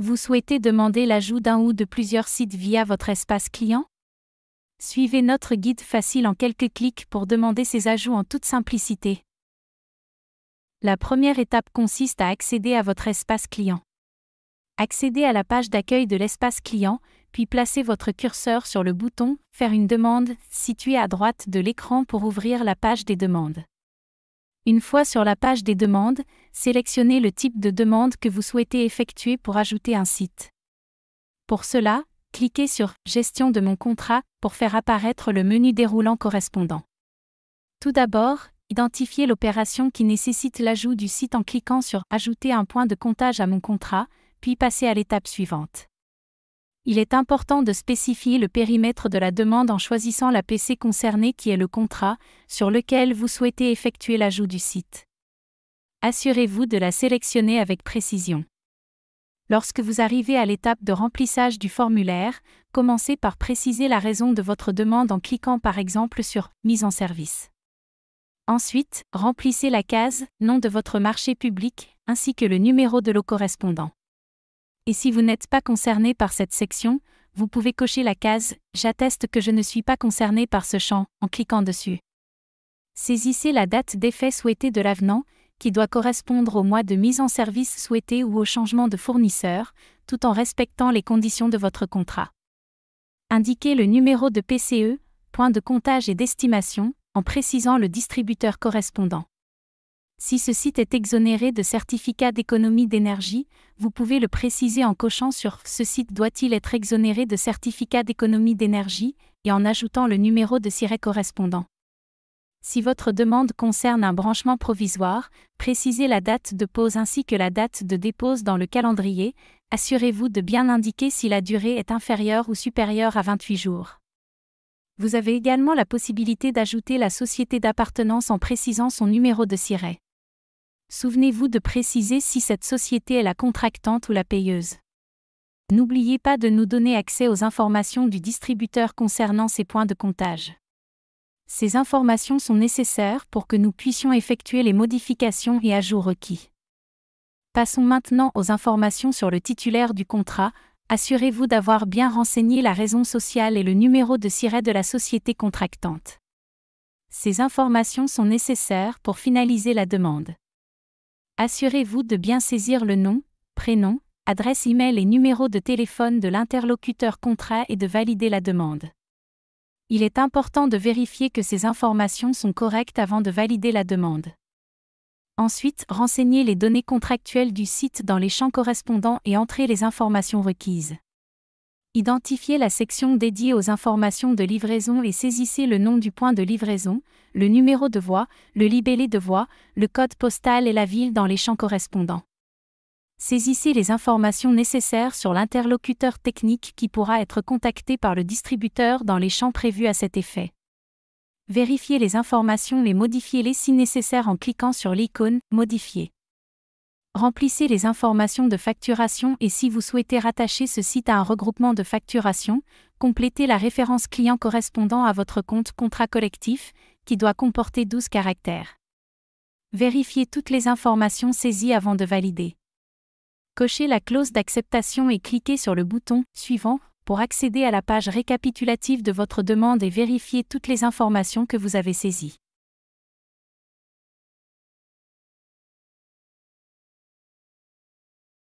Vous souhaitez demander l'ajout d'un ou de plusieurs sites via votre espace client? Suivez notre guide facile en quelques clics pour demander ces ajouts en toute simplicité. La première étape consiste à accéder à votre espace client. Accédez à la page d'accueil de l'espace client, puis placez votre curseur sur le bouton « Faire une demande » situé à droite de l'écran pour ouvrir la page des demandes. Une fois sur la page des demandes, sélectionnez le type de demande que vous souhaitez effectuer pour ajouter un site. Pour cela, cliquez sur « Gestion de mon contrat » pour faire apparaître le menu déroulant correspondant. Tout d'abord, identifiez l'opération qui nécessite l'ajout du site en cliquant sur « Ajouter un point de comptage à mon contrat », puis passez à l'étape suivante. Il est important de spécifier le périmètre de la demande en choisissant l'APC concernée qui est le contrat, sur lequel vous souhaitez effectuer l'ajout du site. Assurez-vous de la sélectionner avec précision. Lorsque vous arrivez à l'étape de remplissage du formulaire, commencez par préciser la raison de votre demande en cliquant par exemple sur « Mise en service ». Ensuite, remplissez la case « Nom de votre marché public » ainsi que le numéro de lot correspondant. Et si vous n'êtes pas concerné par cette section, vous pouvez cocher la case « J'atteste que je ne suis pas concerné par ce champ » en cliquant dessus. Saisissez la date d'effet souhaitée de l'avenant, qui doit correspondre au mois de mise en service souhaité ou au changement de fournisseur, tout en respectant les conditions de votre contrat. Indiquez le numéro de PCE, point de comptage et d'estimation, en précisant le distributeur correspondant. Si ce site est exonéré de certificat d'économie d'énergie, vous pouvez le préciser en cochant sur « Ce site doit-il être exonéré de certificat d'économie d'énergie » et en ajoutant le numéro de siret correspondant. Si votre demande concerne un branchement provisoire, précisez la date de pose ainsi que la date de dépose dans le calendrier. Assurez-vous de bien indiquer si la durée est inférieure ou supérieure à 28 jours. Vous avez également la possibilité d'ajouter la société d'appartenance en précisant son numéro de siret. Souvenez-vous de préciser si cette société est la contractante ou la payeuse. N'oubliez pas de nous donner accès aux informations du distributeur concernant ces points de comptage. Ces informations sont nécessaires pour que nous puissions effectuer les modifications et ajouts requis. Passons maintenant aux informations sur le titulaire du contrat. Assurez-vous d'avoir bien renseigné la raison sociale et le numéro de siret de la société contractante. Ces informations sont nécessaires pour finaliser la demande. Assurez-vous de bien saisir le nom, prénom, adresse e-mail et numéro de téléphone de l'interlocuteur contrat et de valider la demande. Il est important de vérifier que ces informations sont correctes avant de valider la demande. Ensuite, renseignez les données contractuelles du site dans les champs correspondants et entrez les informations requises. Identifiez la section dédiée aux informations de livraison et saisissez le nom du point de livraison, le numéro de voie, le libellé de voie, le code postal et la ville dans les champs correspondants. Saisissez les informations nécessaires sur l'interlocuteur technique qui pourra être contacté par le distributeur dans les champs prévus à cet effet. Vérifiez les informations et modifiez-les si nécessaire en cliquant sur l'icône « Modifier ». Remplissez les informations de facturation et si vous souhaitez rattacher ce site à un regroupement de facturation, complétez la référence client correspondant à votre compte contrat collectif, qui doit comporter 12 caractères. Vérifiez toutes les informations saisies avant de valider. Cochez la clause d'acceptation et cliquez sur le bouton « Suivant » pour accéder à la page récapitulative de votre demande et vérifier toutes les informations que vous avez saisies.